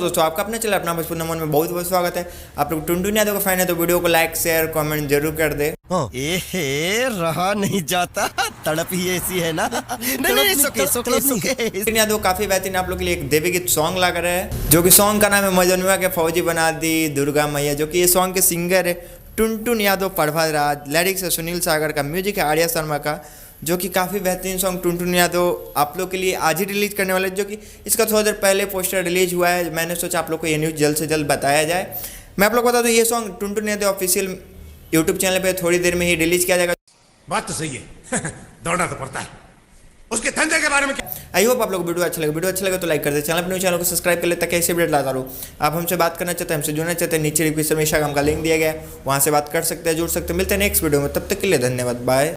दोस्तों, आपका अपना चैनल अपना भोजपुरी नमन में बहुत बहुत स्वागत है। आप लोग टुनटुन यादव का फैन है तो वीडियो को लाइक शेयर कमेंट जरूर कर दे। एहे रहा नहीं जाता, तड़प ही ऐसी है ना। नहीं टुनटुन यादव काफी बेहतरीन आप लोग के लिए एक देवी गीत सॉन्ग ला कर है, जो कि सॉन्ग का नाम है मजनुआ के फौजी बना दी दुर्गा मैया। जो कि ये सॉन्ग के सिंगर है टुनटुन यादव प्रभात राज, लिरिक्स है सुनील सागर का, म्यूजिक है आर्या शर्मा का। जो कि काफ़ी बेहतरीन सॉन्ग टुनटुन यादव आप लोग के लिए आज ही रिलीज करने वाले, जो कि इसका थोड़ा देर पहले पोस्टर रिलीज हुआ है। मैंने सोचा आप लोग को ये न्यूज़ जल्द से जल्द बताया जाए। मैं आप लोग को बता दूँ ये song Tuntun Yadav official YouTube channel पे थोड़ी देर में ही रिलीज किया जाएगा। बात तो सही है। दौड़ना तो पड़ता है। उसके धंधे के बारे में क्या? आई होप आप लोग वीडियो अच्छा लगे तो लाइक कर दे, चैनल को सब्सक्राइब कर ले ताकि ऐसे वीडियो लाता रहूँ। आप हमसे बात करना चाहते हैं, हमसे जुड़ना चाहते हैं, नीचे डिस्क्रिप्शन में इंस्टाग्राम का लिंक दिया गया है, वहाँ से बात कर सकते हैं, जुड़ सकते हैं। मिलते हैं नेक्स्ट वीडियो में, तब तक के लिए धन्यवाद, बाय।